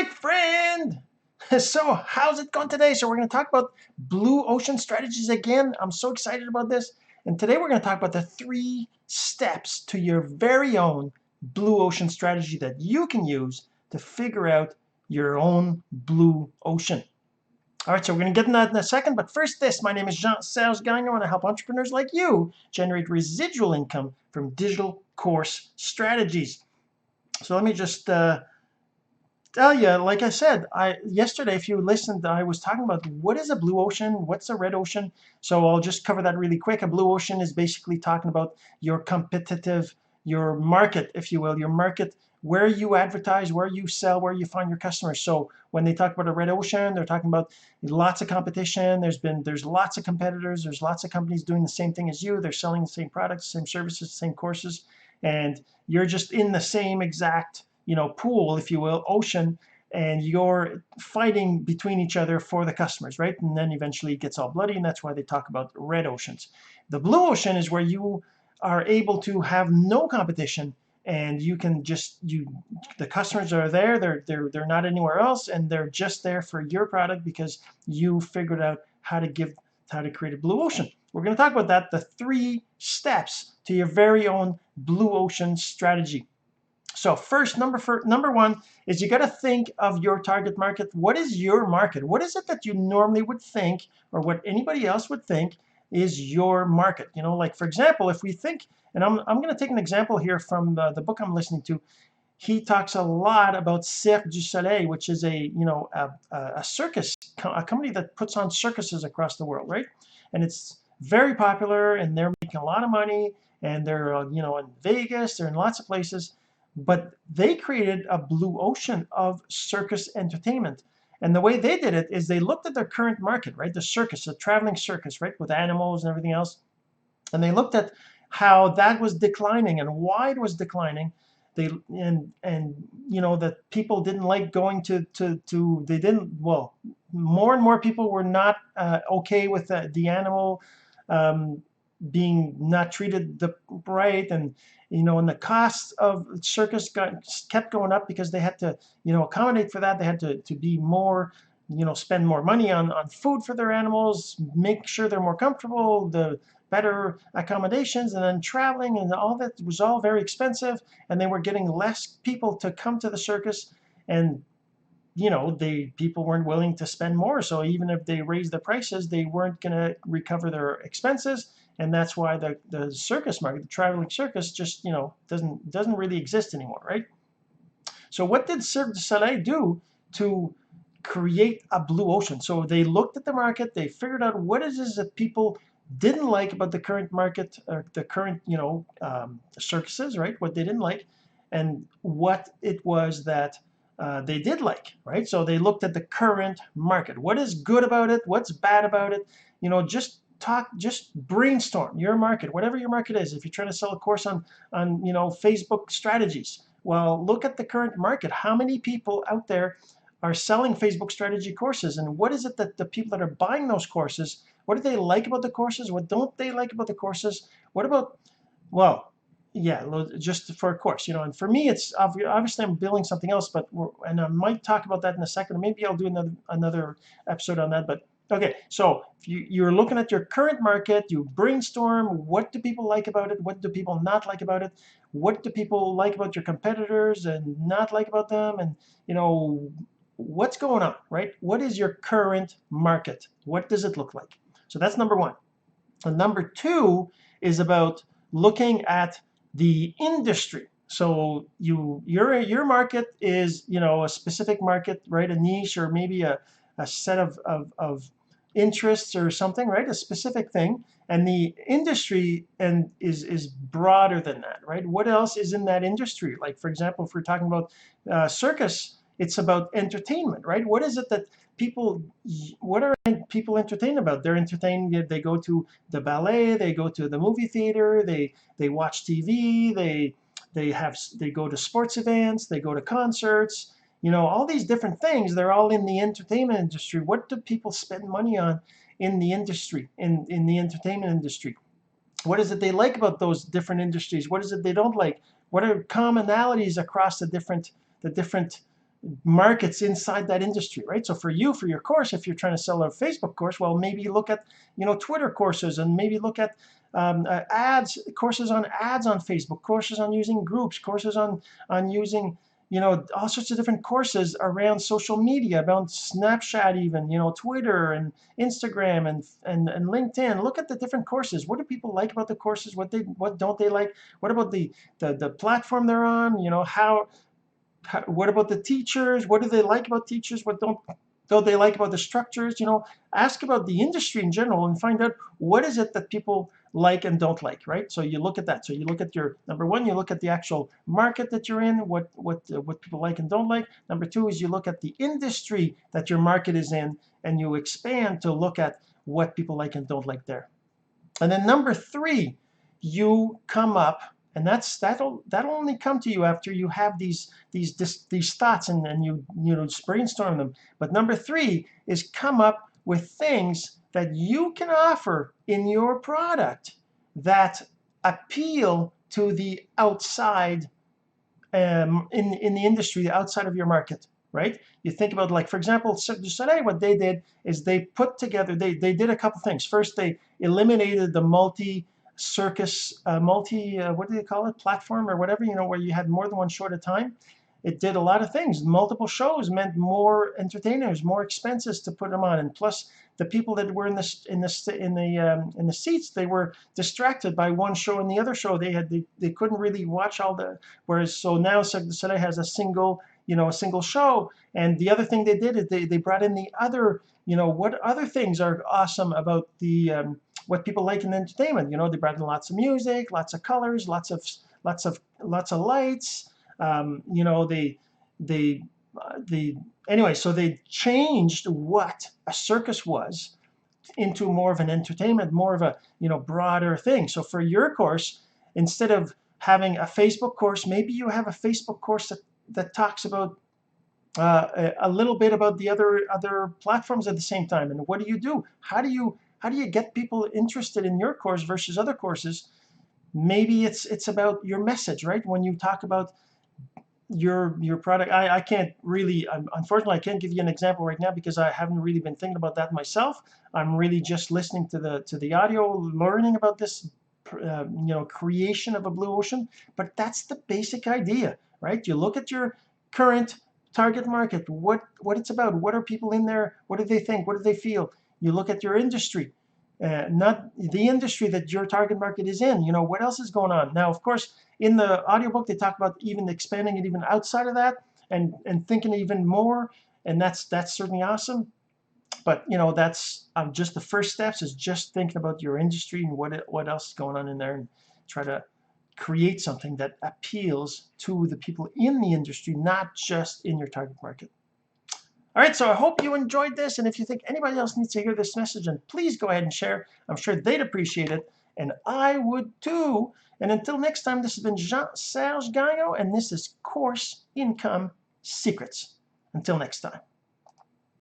my friend. So how's it going today? So we're going to talk about blue ocean strategies again. I'm so excited about this. And today we're going to talk about the 3 steps to your very own blue ocean strategy that you can use to figure out your own blue ocean. All right, so we're going to get into that in a second. But first this, my name is Jean-Serge. I want to help entrepreneurs like you generate residual income from digital course strategies. So let me just tell you, like I said, yesterday, if you listened, I was talking about what is a blue ocean, what's a red ocean. So I'll just cover that really quick. A blue ocean is basically talking about your competitive, your market, if you will, your market, where you advertise, where you sell, where you find your customers. So when they talk about a red ocean, they're talking about lots of competition. There's lots of competitors. There's lots of companies doing the same thing as you. They're selling the same products, same services, same courses, and you're just in the same exact pool, if you will, ocean, and you're fighting between each other for the customers, right? And then eventually it gets all bloody, and that's why they talk about red oceans. The blue ocean is where you are able to have no competition, and you can the customers are there, they're not anywhere else, and they're just there for your product because you figured out how to create a blue ocean. We're going to talk about that, the 3 steps to your very own blue ocean strategy. So first, number 1 is you got to think of your target market. What is your market? What is it that you normally would think, or what anybody else would think is your market? Like for example, if we think, and I'm going to take an example here from the book I'm listening to. He talks a lot about Cirque du Soleil, which is a circus, a company that puts on circuses across the world, right? And it's very popular, and they're making a lot of money, and they're in Vegas, they're in lots of places. But they created a blue ocean of circus entertainment. And the way they did it is they looked at their current market, right? The circus, the traveling circus, right? With animals and everything else. And they looked at how that was declining and why it was declining. That people didn't like going they didn't, well, more and more people were not okay with the animal being not treated right, and and the cost of circus kept going up because they had to accommodate for that. They had to be more, spend more money on food for their animals, make sure they're more comfortable, the better accommodations, and then traveling, and all that was all very expensive, and they were getting less people to come to the circus, and people weren't willing to spend more. So even if they raised the prices, they weren't going to recover their expenses. And that's why the circus market, the traveling circus, just doesn't really exist anymore, right? So what did Cirque du Soleil do to create a blue ocean? So they looked at the market, they figured out what it is that people didn't like about the current market, the current circuses, right? What they didn't like, and what it was that they did like, right? So they looked at the current market. What is good about it? What's bad about it? Just brainstorm your market, whatever your market is. If you're trying to sell a course on Facebook strategies, well, look at the current market. How many people out there are selling Facebook strategy courses, and what is it that the people that are buying those courses, what do they like about the courses? What don't they like about the courses? What about, well, yeah, just for a course, and for me, it's obviously I'm building something else, and I might talk about that in a second. Maybe I'll do another episode on that. But okay, so if you're looking at your current market, you brainstorm, what do people like about it? What do people not like about it? What do people like about your competitors and not like about them? And what's going on, right? What is your current market? What does it look like? So that's number 1. And number 2 is about looking at the industry. So your market is a specific market, right? A niche, or maybe a set of interests or something, right? A specific thing. And the industry is broader than that, right? What else is in that industry? Like, for example, if we're talking about circus, it's about entertainment, right? What is it that what are people entertained about? They're entertained, they go to the ballet, they go to the movie theater, they watch TV, they go to sports events, they go to concerts, all these different things. They're all in the entertainment industry. What do people spend money on in the industry, in the entertainment industry? What is it they like about those different industries? What is it they don't like? What are commonalities across the different markets inside that industry, right? So for you, for your course, if you're trying to sell a Facebook course, well, maybe look at, Twitter courses, and maybe look at ads, courses on ads on Facebook, courses on using groups, courses on using, all sorts of different courses around social media, about Snapchat, even, Twitter and Instagram and LinkedIn. Look at the different courses. What do people like about the courses? What don't they like? What about the platform they're on? What about the teachers? What do they like about teachers? What don't they like about the structures? Ask about the industry in general and find out what is it that people like and don't like, right? So you look at that. So you look at your number one, you look at the actual market that you're in, what people like and don't like. Number two is you look at the industry that your market is in, and you expand to look at what people like and don't like there. And then number three, you come up, and that'll only come to you after you have these thoughts, and you just brainstorm them. But number three is come up with things that you can offer in your product that appeal to the outside, in the industry outside of your market, right? You think about, like, for example, Cirque du Soleil, what they did is they put together, they did a couple things. First, they eliminated the multi-circus, what do they call it, platform or whatever, where you had more than one show at a time. It did a lot of things. Multiple shows meant more entertainers, more expenses to put them on, and plus the people that were in the seats, they were distracted by one show and the other show. They couldn't really watch all the. Whereas so now Cirque du Soleil has a single show. And the other thing they did is they brought in the other, what other things are awesome about the what people like in entertainment. They brought in lots of music, lots of colors, lots of lights. They anyway, so they changed what a circus was into more of an entertainment, more of a broader thing. So for your course, instead of having a Facebook course, maybe you have a Facebook course that talks about a little bit about the other platforms at the same time. And what do you do? How do you get people interested in your course versus other courses? Maybe it's about your message, right? When you talk about your product, I can't really, unfortunately, I can't give you an example right now because I haven't really been thinking about that myself. I'm really just listening to the audio, learning about this, creation of a blue ocean. But that's the basic idea, right? You look at your current target market, what it's about, what are people in there, what do they think, what do they feel. You look at your industry, not the industry that your target market is in. What else is going on now? Of course, in the audiobook they talk about even expanding it even outside of that, and thinking even more, and that's certainly awesome. But that's just the first steps, is just thinking about your industry and what else is going on in there, and try to create something that appeals to the people in the industry, not just in your target market. All right, so I hope you enjoyed this, and if you think anybody else needs to hear this message, then please go ahead and share. I'm sure they'd appreciate it, and I would too. And until next time, this has been Jean-Serge Gagnon, and this is Course Income Secrets. Until next time.